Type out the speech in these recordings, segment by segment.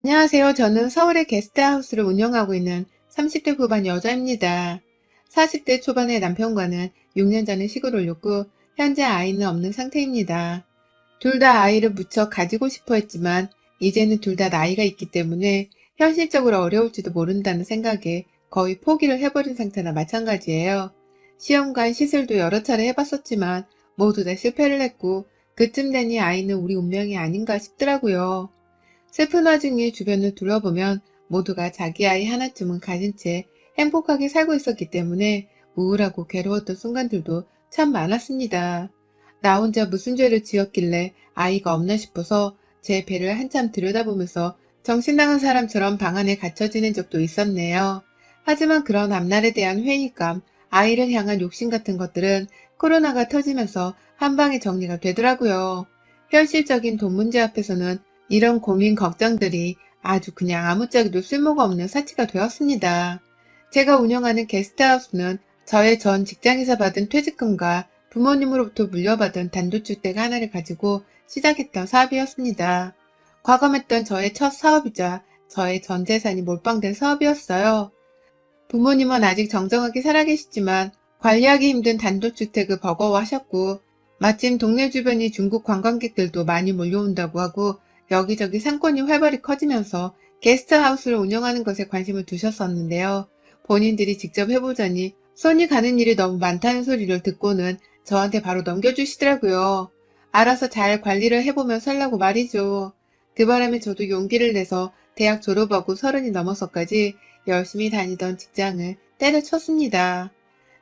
안녕하세요. 저는 서울의 게스트하우스를 운영하고 있는 30대 후반 여자입니다. 40대 초반의 남편과는 6년 전에 시골을 옮고 현재 아이는 없는 상태입니다. 둘 다 아이를 무척 가지고 싶어 했지만 이제는 둘 다 나이가 있기 때문에 현실적으로 어려울지도 모른다는 생각에 거의 포기를 해버린 상태나 마찬가지예요. 시험관 시술도 여러 차례 해봤었지만 모두 다 실패를 했고 그쯤 되니 아이는 우리 운명이 아닌가 싶더라고요. 슬픈 와중에 주변을 둘러보면 모두가 자기 아이 하나쯤은 가진 채 행복하게 살고 있었기 때문에 우울하고 괴로웠던 순간들도 참 많았습니다. 나 혼자 무슨 죄를 지었길래 아이가 없나 싶어서 제 배를 한참 들여다보면서 정신 나간 사람처럼 방 안에 갇혀 지낸 적도 있었네요. 하지만 그런 앞날에 대한 회의감, 아이를 향한 욕심 같은 것들은 코로나가 터지면서 한 방에 정리가 되더라고요. 현실적인 돈 문제 앞에서는 이런 고민 걱정들이 아주 그냥 아무짝에도 쓸모가 없는 사치가 되었습니다. 제가 운영하는 게스트하우스는 저의 전 직장에서 받은 퇴직금과 부모님으로부터 물려받은 단독주택 하나를 가지고 시작했던 사업이었습니다. 과감했던 저의 첫 사업이자 저의 전 재산이 몰빵된 사업이었어요. 부모님은 아직 정정하게 살아계시지만 관리하기 힘든 단독주택을 버거워하셨고 마침 동네 주변이 중국 관광객들도 많이 몰려온다고 하고 여기저기 상권이 활발히 커지면서 게스트하우스를 운영하는 것에 관심을 두셨었는데요. 본인들이 직접 해보자니 손이 가는 일이 너무 많다는 소리를 듣고는 저한테 바로 넘겨주시더라고요. 알아서 잘 관리를 해보면 살라고 말이죠. 그 바람에 저도 용기를 내서 대학 졸업하고 30이 넘어서까지 열심히 다니던 직장을 때려쳤습니다.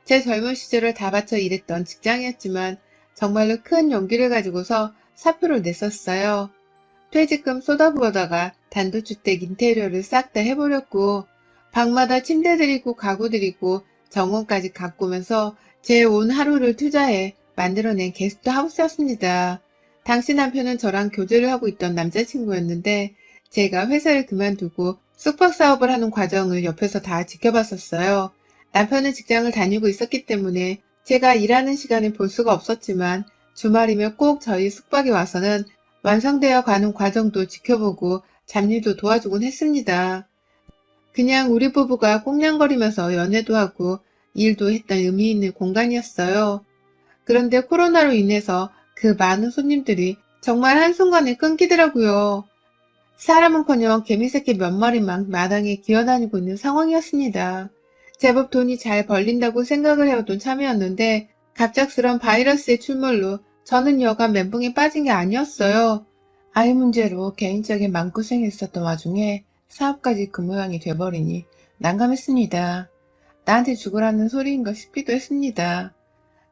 제 젊은 시절을 다 바쳐 일했던 직장이었지만 정말로 큰 용기를 가지고서 사표를 냈었어요. 퇴직금 쏟아부어다가 단독주택 인테리어를 싹 다 해버렸고 방마다 침대 들이고 가구 들이고 정원까지 가꾸면서 제 온 하루를 투자해 만들어낸 게스트하우스였습니다. 당시 남편은 저랑 교제를 하고 있던 남자친구였는데 제가 회사를 그만두고 숙박사업을 하는 과정을 옆에서 다 지켜봤었어요. 남편은 직장을 다니고 있었기 때문에 제가 일하는 시간을 볼 수가 없었지만 주말이면 꼭 저희 숙박에 와서는 완성되어 가는 과정도 지켜보고 잡일도 도와주곤 했습니다. 그냥 우리 부부가 꽁냥거리면서 연애도 하고 일도 했던 의미 있는 공간이었어요. 그런데 코로나로 인해서 그 많은 손님들이 정말 한순간에 끊기더라고요. 사람은커녕 개미새끼 몇 마리만 마당에 기어다니고 있는 상황이었습니다. 제법 돈이 잘 벌린다고 생각을 해오던 참이었는데 갑작스런 바이러스의 출몰로 저는 여간 멘붕에 빠진 게 아니었어요. 아이 문제로 개인적인 마음고생했었던 와중에 사업까지 그 모양이 돼버리니 난감했습니다. 나한테 죽으라는 소리인가 싶기도 했습니다.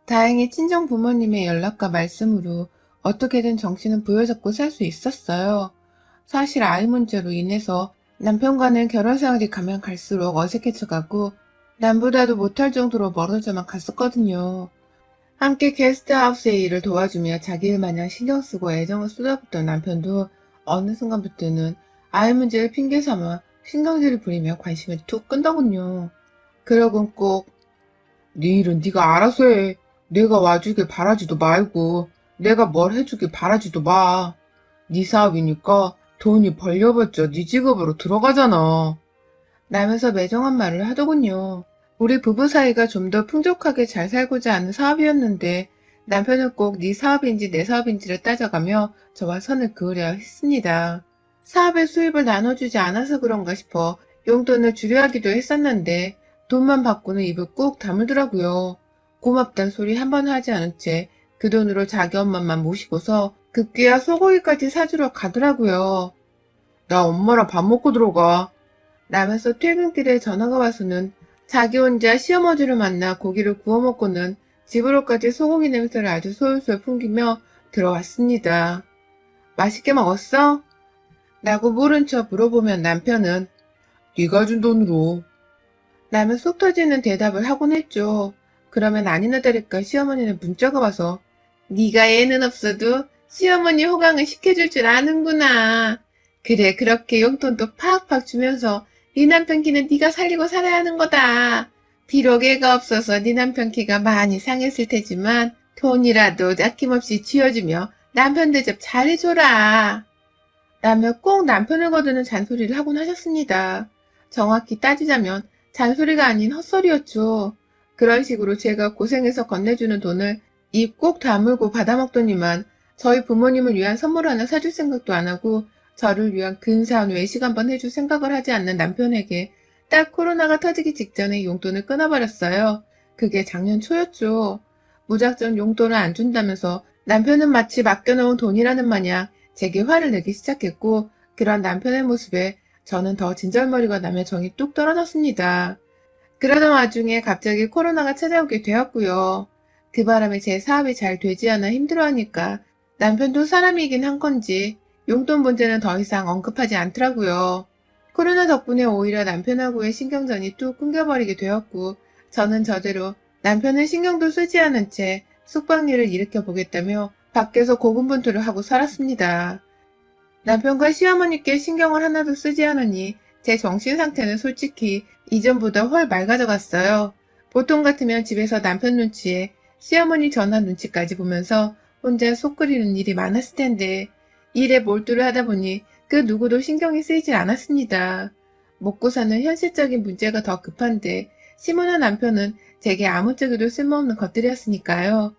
다행히 친정 부모님의 연락과 말씀으로 어떻게든 정신은 부여잡고 살 수 있었어요. 사실 아이 문제로 인해서 남편과는 결혼 생활이 가면 갈수록 어색해져가고 남보다도 못할 정도로 멀어져만 갔었거든요. 함께 게스트하우스의 일을 도와주며 자기 일 마냥 신경 쓰고 애정을 쏟아붓던 남편도 어느 순간부터는 아이 문제를 핑계 삼아 신경질을 부리며 관심을 툭 끈더군요. 그러곤 꼭 네 일은 네가 알아서 해. 내가 와주길 바라지도 말고 내가 뭘 해주길 바라지도 마. 네 사업이니까 돈이 벌려봤자 네 직업으로 들어가잖아. 라면서 매정한 말을 하더군요. 우리 부부 사이가 좀 더 풍족하게 잘 살고자 하는 사업이었는데 남편은 꼭 네 사업인지 내 사업인지를 따져가며 저와 선을 그으려 했습니다. 사업의 수입을 나눠주지 않아서 그런가 싶어 용돈을 주려 하기도 했었는데 돈만 받고는 입을 꾹 다물더라고요. 고맙단 소리 한 번 하지 않은 채 그 돈으로 자기 엄마만 모시고서 급기야 소고기까지 사주러 가더라고요. 나 엄마랑 밥 먹고 들어가. 라면서 퇴근길에 전화가 와서는 자기 혼자 시어머니를 만나 고기를 구워 먹고는 집으로까지 소고기 냄새를 아주 솔솔 풍기며 들어왔습니다. 맛있게 먹었어? 라고 모른 척 물어보면 남편은 네가 준 돈으로 라며 속 터지는 대답을 하곤 했죠. 그러면 아니나 다를까 시어머니는 문자가 와서 네가 애는 없어도 시어머니 호강을 시켜줄 줄 아는구나. 그래 그렇게 용돈도 팍팍 주면서 네 남편 기는 네가 살리고 살아야 하는 거다. 비록 애가 없어서 네 남편 기가 많이 상했을 테지만 돈이라도 아낌없이 쥐어주며 남편 대접 잘해줘라. 라며 꼭 남편을 거드는 잔소리를 하곤 하셨습니다. 정확히 따지자면 잔소리가 아닌 헛소리였죠. 그런 식으로 제가 고생해서 건네주는 돈을 입 꼭 다물고 받아먹더니만 저희 부모님을 위한 선물 하나 사줄 생각도 안 하고 저를 위한 근사한 외식 한번 해줄 생각을 하지 않는 남편에게 딱 코로나가 터지기 직전에 용돈을 끊어버렸어요. 그게 작년 초였죠. 무작정 용돈을 안 준다면서 남편은 마치 맡겨놓은 돈이라는 마냥 제게 화를 내기 시작했고, 그런 남편의 모습에 저는 더 진절머리가 나며 정이 뚝 떨어졌습니다. 그러던 와중에 갑자기 코로나가 찾아오게 되었고요. 그 바람에 제 사업이 잘 되지 않아 힘들어하니까 남편도 사람이긴 한 건지 용돈 문제는 더 이상 언급하지 않더라고요. 코로나 덕분에 오히려 남편하고의 신경전이 뚝 끊겨버리게 되었고, 저는 저대로 남편은 신경도 쓰지 않은 채 숙박일을 일으켜 보겠다며 밖에서 고군분투를 하고 살았습니다. 남편과 시어머니께 신경을 하나도 쓰지 않으니 제 정신 상태는 솔직히 이전보다 훨 맑아져갔어요. 보통 같으면 집에서 남편 눈치에 시어머니 전화 눈치까지 보면서 혼자 속 끓이는 일이 많았을 텐데 일에 몰두를 하다 보니 그 누구도 신경이 쓰이질 않았습니다. 먹고 사는 현실적인 문제가 더 급한데 시무는 남편은 제게 아무짝에도 쓸모없는 것들이었으니까요.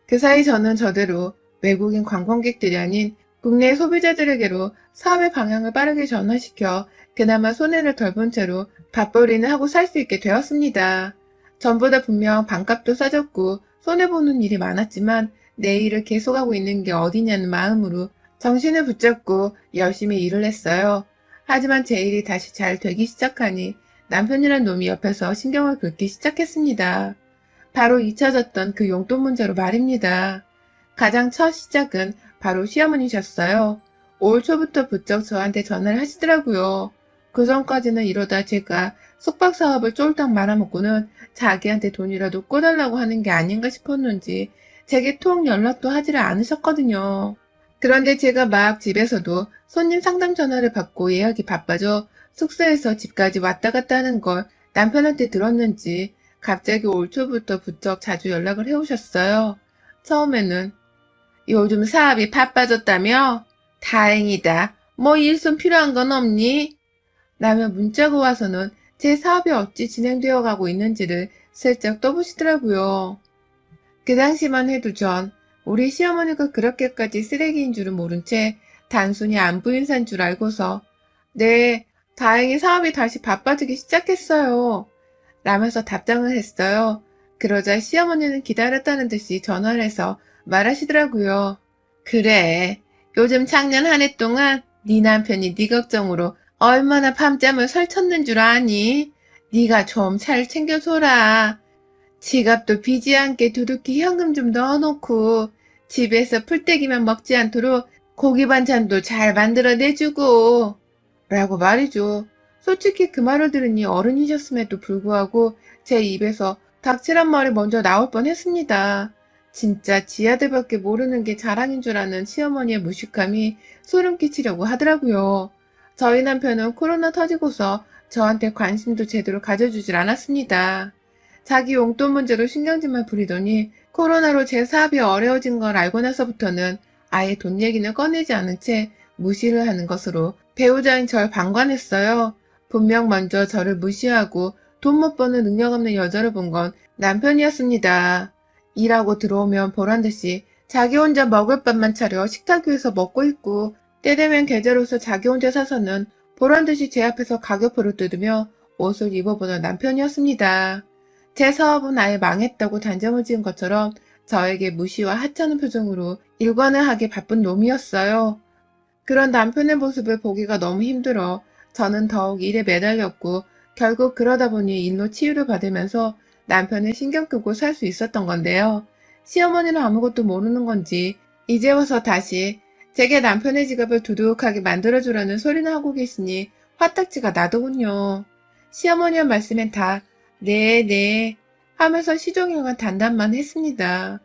그 사이 저는 저대로 외국인 관광객들이 아닌 국내 소비자들에게로 사업의 방향을 빠르게 전환시켜 그나마 손해를 덜 본 채로 밥벌이는 하고 살 수 있게 되었습니다. 전보다 분명 반값도 싸졌고 손해보는 일이 많았지만 내 일을 계속하고 있는 게 어디냐는 마음으로 정신을 붙잡고 열심히 일을 했어요. 하지만 제 일이 다시 잘 되기 시작하니 남편이란 놈이 옆에서 신경을 긁기 시작했습니다. 바로 잊혀졌던 그 용돈 문제로 말입니다. 가장 첫 시작은 바로 시어머니셨어요. 올 초부터 부쩍 저한테 전화를 하시더라고요. 그 전까지는 이러다 제가 숙박 사업을 쫄딱 말아먹고는 자기한테 돈이라도 꿔달라고 하는 게 아닌가 싶었는지 제게 통 연락도 하지를 않으셨거든요. 그런데 제가 막 집에서도 손님 상담 전화를 받고 예약이 바빠져 숙소에서 집까지 왔다 갔다 하는 걸 남편한테 들었는지 갑자기 올 초부터 부쩍 자주 연락을 해오셨어요. 처음에는 요즘 사업이 바빠졌다며? 다행이다. 뭐 일손 필요한 건 없니? 라며 문자가 와서는 제 사업이 어찌 진행되어 가고 있는지를 슬쩍 떠보시더라고요. 그 당시만 해도 전 우리 시어머니가 그렇게까지 쓰레기인 줄은 모른 채 단순히 안부 인사인 줄 알고서 네, 다행히 사업이 다시 바빠지기 시작했어요. 라면서 답장을 했어요. 그러자 시어머니는 기다렸다는 듯이 전화를 해서 말하시더라고요. 그래, 요즘 작년 한 해 동안 네 남편이 네 걱정으로 얼마나 밤잠을 설쳤는 줄 아니? 네가 좀 잘 챙겨줘라. 지갑도 비지 않게 두둑히 현금 좀 넣어놓고 집에서 풀떼기만 먹지 않도록 고기 반찬도 잘 만들어 내주고 라고 말이죠. 솔직히 그 말을 들으니 어른이셨음에도 불구하고 제 입에서 닥치란 말이 먼저 나올 뻔했습니다. 진짜 지아들밖에 모르는 게 자랑인 줄 아는 시어머니의 무식함이 소름 끼치려고 하더라고요. 저희 남편은 코로나 터지고서 저한테 관심도 제대로 가져주질 않았습니다. 자기 용돈 문제로 신경질만 부리더니 코로나로 제 사업이 어려워진 걸 알고 나서부터는 아예 돈 얘기는 꺼내지 않은 채 무시를 하는 것으로 배우자인 절 방관했어요. 분명 먼저 저를 무시하고 돈 못 버는 능력 없는 여자를 본 건 남편이었습니다. 일하고 들어오면 보란듯이 자기 혼자 먹을 밥만 차려 식탁 위에서 먹고 있고 때 되면 계절옷을 자기 혼자 사서는 보란듯이 제 앞에서 가격표를 뜯으며 옷을 입어보는 남편이었습니다. 제 사업은 아예 망했다고 단정을 지은 것처럼 저에게 무시와 하찮은 표정으로 일관을 하기 바쁜 놈이었어요. 그런 남편의 모습을 보기가 너무 힘들어 저는 더욱 일에 매달렸고 결국 그러다 보니 일로 치유를 받으면서 남편을 신경 끄고 살 수 있었던 건데요. 시어머니는 아무것도 모르는 건지 이제 와서 다시 제게 남편의 지갑을 두둑하게 만들어주라는 소리나 하고 계시니 화딱지가 나더군요. 시어머니의 말씀엔 다 네 하면서 시종일관 단답만 했습니다.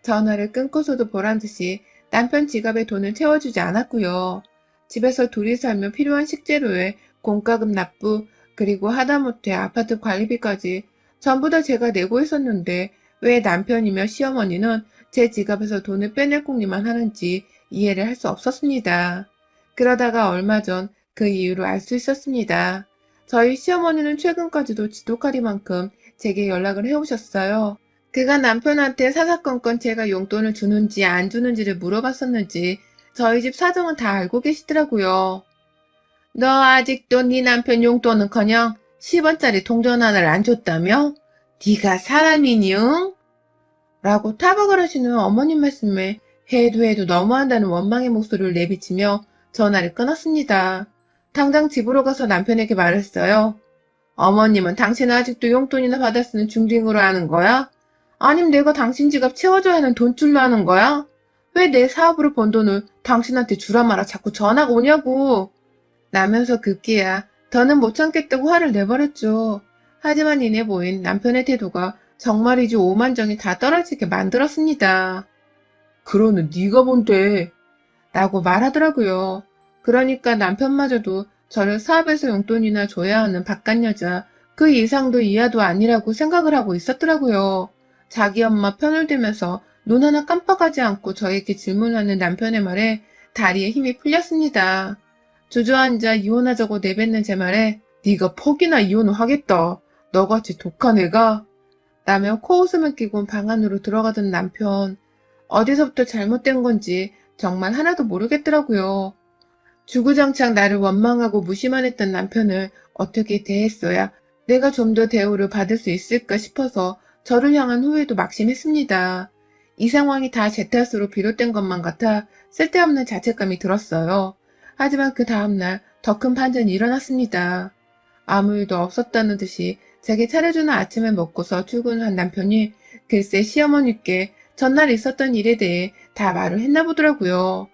전화를 끊고서도 보란듯이 남편 지갑에 돈을 채워주지 않았고요. 집에서 둘이 살면 필요한 식재료에 공과금 납부 그리고 하다못해 아파트 관리비까지 전부 다 제가 내고 있었는데 왜 남편이며 시어머니는 제 지갑에서 돈을 빼낼 궁리만 하는지 이해를 할 수 없었습니다. 그러다가 얼마 전 그 이유를 알 수 있었습니다. 저희 시어머니는 최근까지도 지독하리만큼 제게 연락을 해오셨어요. 그가 남편한테 사사건건 제가 용돈을 주는지 안 주는지를 물어봤었는지 저희 집 사정은 다 알고 계시더라고요. 너 아직도 네 남편 용돈은커녕 10원짜리 동전 하나를 안 줬다며? 네가 사람이니응? 라고 타박을 하시는 어머님 말씀에 해도 너무한다는 원망의 목소리를 내비치며 전화를 끊었습니다. 당장 집으로 가서 남편에게 말했어요. 어머님은 당신 아직도 용돈이나 받아 쓰는 중딩으로 하는 거야? 아님 내가 당신 지갑 채워줘야 하는 돈줄로 하는 거야? 왜 내 사업으로 번 돈을 당신한테 주라 마라 자꾸 전화가 오냐고. 나면서 급기야 더는 못 참겠다고 화를 내버렸죠. 하지만 이내 보인 남편의 태도가 정말이지 오만정이 다 떨어지게 만들었습니다. 그러는 네가 뭔데? 라고 말하더라고요. 그러니까 남편마저도 저를 사업에서 용돈이나 줘야 하는 바깥 여자, 그 이상도 이하도 아니라고 생각을 하고 있었더라고요. 자기 엄마 편을 들면서 눈 하나 깜빡하지 않고 저에게 질문하는 남편의 말에 다리에 힘이 풀렸습니다. 주저앉아 이혼하자고 내뱉는 제 말에 네가 퍽이나 이혼을 하겠다. 너같이 독한 애가? 라며 코웃음을 끼고 방 안으로 들어가던 남편. 어디서부터 잘못된 건지 정말 하나도 모르겠더라고요. 주구장창 나를 원망하고 무시만 했던 남편을 어떻게 대했어야 내가 좀 더 대우를 받을 수 있을까 싶어서 저를 향한 후회도 막심했습니다. 이 상황이 다 제 탓으로 비롯된 것만 같아 쓸데없는 자책감이 들었어요. 하지만 그 다음날 더 큰 반전이 일어났습니다. 아무 일도 없었다는 듯이 제게 차려주는 아침을 먹고서 출근한 남편이 글쎄 시어머니께 전날 있었던 일에 대해 다 말을 했나 보더라고요.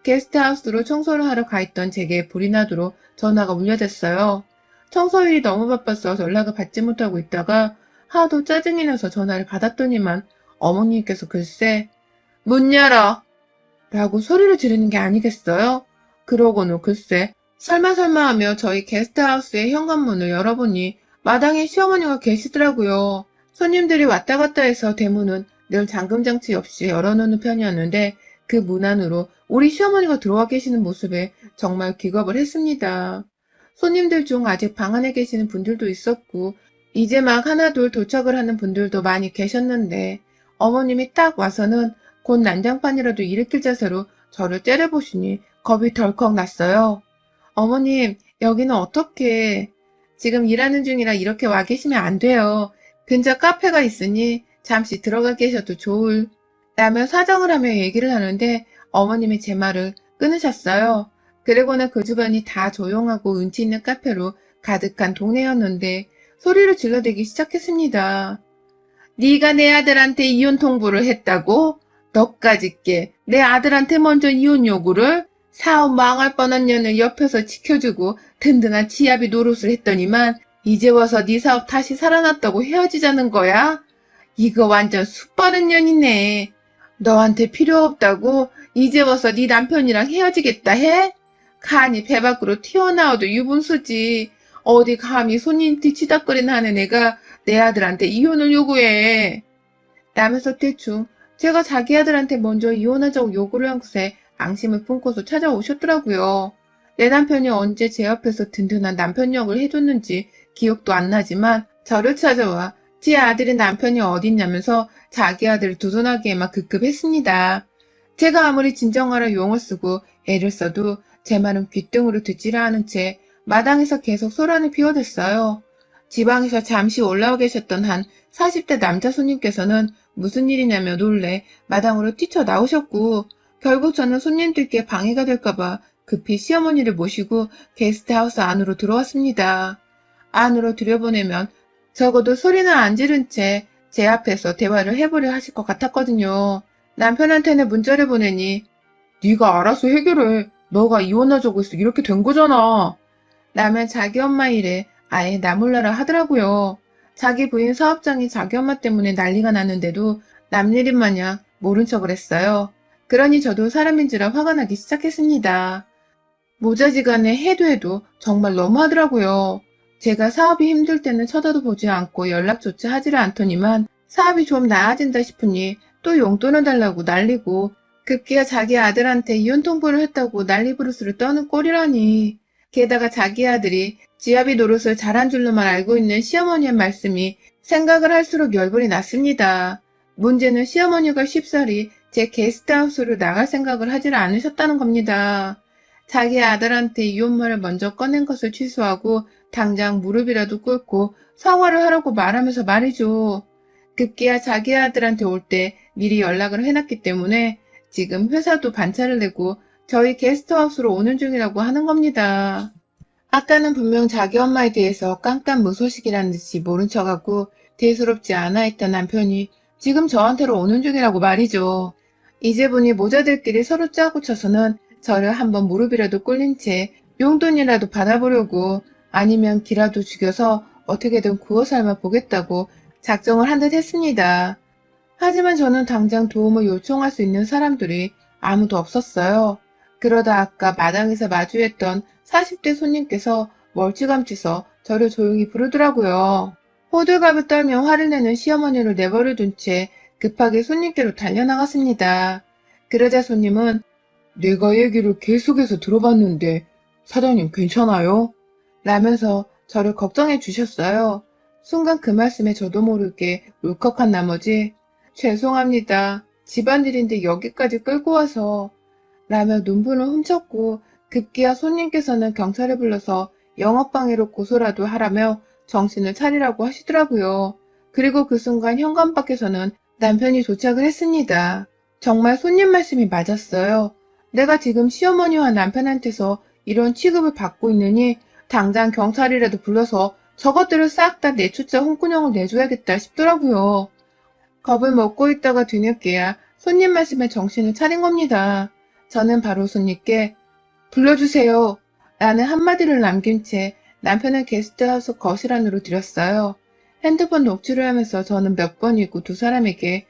게스트하우스로 청소를 하러 가 있던 제게 불이 나도록 전화가 울려댔어요. 청소일이 너무 바빠서 연락을 받지 못하고 있다가 하도 짜증이 나서 전화를 받았더니만 어머니께서 글쎄 문 열어! 라고 소리를 지르는 게 아니겠어요? 그러고는 글쎄 설마 하며 저희 게스트하우스의 현관문을 열어보니 마당에 시어머니가 계시더라고요. 손님들이 왔다 갔다 해서 대문은 늘 잠금장치 없이 열어놓는 편이었는데 그 문 안으로 우리 시어머니가 들어와 계시는 모습에 정말 기겁을 했습니다. 손님들 중 아직 방 안에 계시는 분들도 있었고 이제 막 하나둘 도착을 하는 분들도 많이 계셨는데 어머님이 딱 와서는 곧 난장판이라도 일으킬 자세로 저를 째려보시니 겁이 덜컥 났어요. 어머님, 여기는 어떻게? 지금 일하는 중이라 이렇게 와 계시면 안 돼요. 근처 카페가 있으니 잠시 들어가 계셔도 좋을. 라며 사정을 하며 얘기를 하는데 어머님이 제 말을 끊으셨어요. 그리고는 그 주변이 다 조용하고 운치 있는 카페로 가득한 동네였는데 소리를 질러대기 시작했습니다. 네가 내 아들한테 이혼 통보를 했다고? 너까짓게 내 아들한테 먼저 이혼 요구를? 사업 망할 뻔한 년을 옆에서 지켜주고 든든한 지아비 노릇을 했더니만 이제 와서 네 사업 다시 살아났다고 헤어지자는 거야? 이거 완전 숯바른 년이네. 너한테 필요 없다고 이제 와서 네 남편이랑 헤어지겠다 해? 간이 배 밖으로 튀어나와도 유분수지. 어디 감히 손님한테 치닥거리나 하는 애가 내 아들한테 이혼을 요구해. 라면서 대충 제가 자기 아들한테 먼저 이혼하자고 요구를 한 것에 앙심을 품고서 찾아오셨더라고요. 내 남편이 언제 제 옆에서 든든한 남편 역을 해줬는지 기억도 안 나지만 저를 찾아와 제 아들의 남편이 어딨냐면서 자기 아들을 두둔하기에만 급급했습니다. 제가 아무리 진정하려 용을 쓰고 애를 써도 제 말은 귓등으로 듣지라 하는 채 마당에서 계속 소란을 피워댔어요. 지방에서 잠시 올라와 계셨던 한 40대 남자 손님께서는 무슨 일이냐며 놀래 마당으로 뛰쳐나오셨고 결국 저는 손님들께 방해가 될까봐 급히 시어머니를 모시고 게스트하우스 안으로 들어왔습니다. 안으로 들여보내면 적어도 소리나 안 지른 채 제 앞에서 대화를 해보려 하실 것 같았거든요. 남편한테는 문자를 보내니 네가 알아서 해결해. 너가 이혼하자고 해서 이렇게 된 거잖아. 라면 자기 엄마 일에 아예 나몰라라 하더라고요. 자기 부인 사업장이 자기 엄마 때문에 난리가 났는데도 남일인 마냥 모른 척을 했어요. 그러니 저도 사람인지라 화가 나기 시작했습니다. 모자지간에 해도 정말 너무하더라고요. 제가 사업이 힘들 때는 쳐다도 보지 않고 연락조차 하지를 않더니만 사업이 좀 나아진다 싶으니 또 용돈을 달라고 난리고 급기야 자기 아들한테 이혼 통보를 했다고 난리부르스를 떠는 꼴이라니. 게다가 자기 아들이 지아비 노릇을 잘한 줄로만 알고 있는 시어머니의 말씀이 생각을 할수록 열불이 났습니다. 문제는 시어머니가 쉽사리 제 게스트하우스로 나갈 생각을 하질 않으셨다는 겁니다. 자기 아들한테 이혼말을 먼저 꺼낸 것을 취소하고 당장 무릎이라도 꿇고 사과를 하라고 말하면서 말이죠. 급기야 자기 아들한테 올 때 미리 연락을 해놨기 때문에 지금 회사도 반차를 내고 저희 게스트하우스로 오는 중이라고 하는 겁니다. 아까는 분명 자기 엄마에 대해서 깜깜무소식이라는 듯이 모른 척하고 대수롭지 않아 했던 남편이 지금 저한테로 오는 중이라고 말이죠. 이제 보니 모자들끼리 서로 짜고 쳐서는 저를 한번 무릎이라도 꿇린 채 용돈이라도 받아보려고 아니면 기라도 죽여서 어떻게든 구워 삶아 보겠다고 작정을 한 듯 했습니다. 하지만 저는 당장 도움을 요청할 수 있는 사람들이 아무도 없었어요. 그러다 아까 마당에서 마주했던 40대 손님께서 멀찌감치서 저를 조용히 부르더라고요. 호들갑을 떨며 화를 내는 시어머니를 내버려둔 채 급하게 손님께로 달려나갔습니다. 그러자 손님은 내가 얘기를 계속해서 들어봤는데 사장님 괜찮아요? 라면서 저를 걱정해 주셨어요. 순간 그 말씀에 저도 모르게 울컥한 나머지 죄송합니다. 집안일인데 여기까지 끌고 와서 라며 눈물을 훔쳤고 급기야 손님께서는 경찰을 불러서 영업방해로 고소라도 하라며 정신을 차리라고 하시더라고요. 그리고 그 순간 현관 밖에서는 남편이 도착을 했습니다. 정말 손님 말씀이 맞았어요. 내가 지금 시어머니와 남편한테서 이런 취급을 받고 있느니 당장 경찰이라도 불러서 저것들을 싹 다 내쫓아 홍군형을 내줘야겠다 싶더라고요. 겁을 먹고 있다가 뒤늦게야 손님 말씀에 정신을 차린 겁니다. 저는 바로 손님께 불러주세요 라는 한마디를 남긴 채 남편을 게스트하우스 거실 안으로 들였어요. 핸드폰 녹취를 하면서 저는 몇 번이고 두 사람에게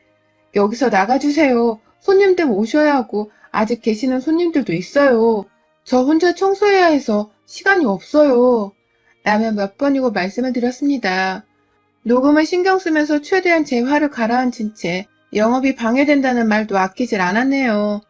여기서 나가주세요. 손님들 오셔야 하고 아직 계시는 손님들도 있어요. 저 혼자 청소해야 해서 시간이 없어요. 라며 몇 번이고 말씀을 드렸습니다. 녹음을 신경 쓰면서 최대한 제 화를 가라앉힌 채 영업이 방해된다는 말도 아끼질 않았네요.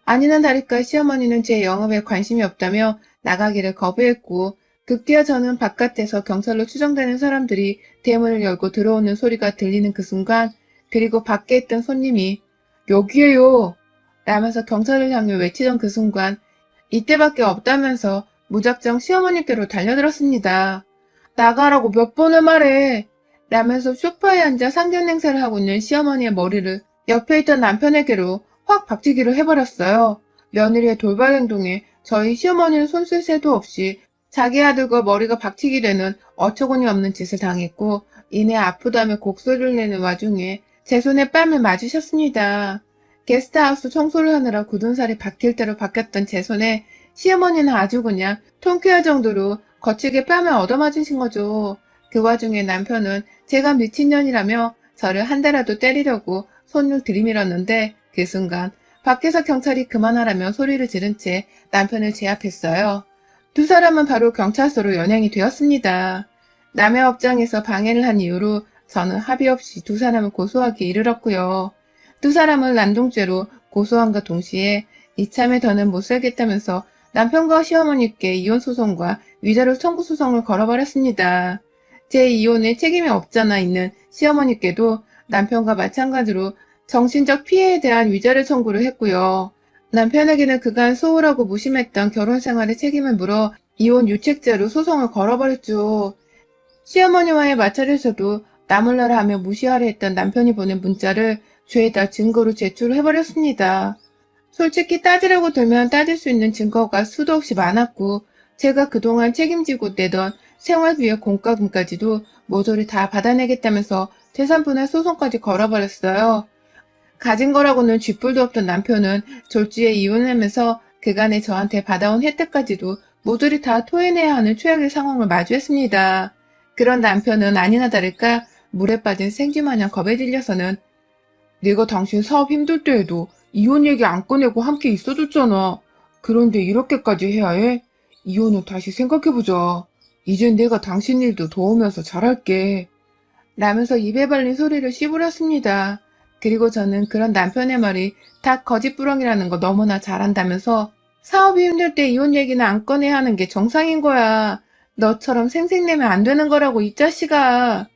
아니나 다를까 시어머니는 제 영업에 관심이 없다며 나가기를 거부했고 급기야 저는 바깥에서 경찰로 추정되는 사람들이 대문을 열고 들어오는 소리가 들리는 그 순간 그리고 밖에 있던 손님이 여기에요 라면서 경찰을 향해 외치던 그 순간 이때밖에 없다면서 무작정 시어머니께로 달려들었습니다. 나가라고 몇 번을 말해 라면서 소파에 앉아 상견 행세를 하고 있는 시어머니의 머리를 옆에 있던 남편에게로 확 박치기를 해버렸어요. 며느리의 돌발 행동에 저희 시어머니는 손쓸 새도 없이 자기 아들과 머리가 박치기 되는 어처구니 없는 짓을 당했고 이내 아프다며 곡소리를 내는 와중에 제 손에 뺨을 맞으셨습니다. 게스트하우스 청소를 하느라 굳은 살이 박힐 대로 박혔던 제 손에 시어머니는 아주 그냥 통쾌할 정도로 거칠게 뺨을 얻어맞으신 거죠. 그 와중에 남편은 제가 미친년이라며 저를 한 대라도 때리려고 손을 들이밀었는데 그 순간 밖에서 경찰이 그만하라며 소리를 지른 채 남편을 제압했어요. 두 사람은 바로 경찰서로 연행이 되었습니다. 남의 업장에서 방해를 한 이유로 저는 합의 없이 두 사람을 고소하기에 이르렀고요. 두 사람을 난동죄로 고소함과 동시에 이참에 더는 못 살겠다면서 남편과 시어머니께 이혼소송과 위자료 청구 소송을 걸어버렸습니다. 제 이혼에 책임이 없잖아 있는 시어머니께도 남편과 마찬가지로 정신적 피해에 대한 위자료 청구를 했고요. 남편에게는 그간 소홀하고 무심했던 결혼 생활의 책임을 물어 이혼 유책죄로 소송을 걸어버렸죠. 시어머니와의 마찰에서도 나몰라라 하며 무시하려 했던 남편이 보낸 문자를 죄다 증거로 제출을 해버렸습니다. 솔직히 따지려고 들면 따질 수 있는 증거가 수도 없이 많았고 제가 그동안 책임지고 내던 생활비의 공과금까지도 모조리 다 받아내겠다면서 재산분할 소송까지 걸어버렸어요. 가진 거라고는 쥐뿔도 없던 남편은 졸지에 이혼하면서 그간에 저한테 받아온 혜택까지도 모조리 다 토해내야 하는 최악의 상황을 마주했습니다. 그런 남편은 아니나 다를까 물에 빠진 생쥐마냥 겁에 질려서는 내가 당신 사업 힘들 때에도 이혼 얘기 안 꺼내고 함께 있어줬잖아. 그런데 이렇게까지 해야 해? 이혼은 다시 생각해보자. 이젠 내가 당신 일도 도우면서 잘할게. 라면서 입에 발린 소리를 씹으렸습니다. 그리고 저는 그런 남편의 말이 다 거짓부렁이라는 거 너무나 잘 안다면서 사업이 힘들 때 이혼 얘기는 안 꺼내야 하는 게 정상인 거야. 너처럼 생색내면 안 되는 거라고 이 자식아.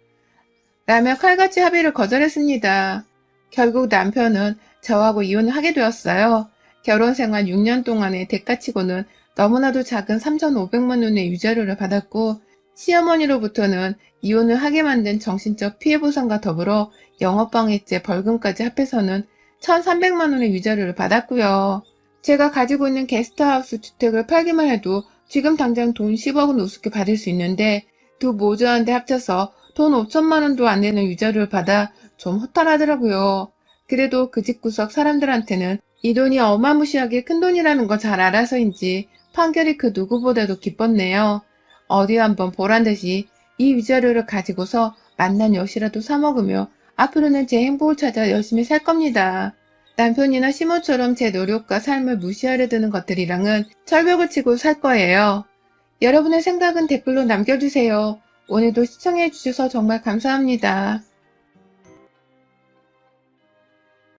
라며 칼같이 합의를 거절했습니다. 결국 남편은 저하고 이혼을 하게 되었어요. 결혼 생활 6년 동안의 대가치고는 너무나도 작은 3,500만 원의 위자료를 받았고 시어머니로부터는 이혼을 하게 만든 정신적 피해보상과 더불어 영업방해죄 벌금까지 합해서는 1,300만 원의 위자료를 받았고요. 제가 가지고 있는 게스트하우스 주택을 팔기만 해도 지금 당장 돈 10억은 우습게 받을 수 있는데 두 모자한테 합쳐서 돈 5천만 원도 안 되는 위자료를 받아 좀 허탈하더라고요. 그래도 그 집구석 사람들한테는 이 돈이 어마무시하게 큰 돈이라는 거 잘 알아서인지 판결이 그 누구보다도 기뻤네요. 어디 한번 보란 듯이 이 위자료를 가지고서 맛난 엿이라도 사 먹으며 앞으로는 제 행복을 찾아 열심히 살 겁니다. 남편이나 시모처럼 제 노력과 삶을 무시하려 드는 것들이랑은 철벽을 치고 살 거예요. 여러분의 생각은 댓글로 남겨주세요. 오늘도 시청해주셔서 정말 감사합니다.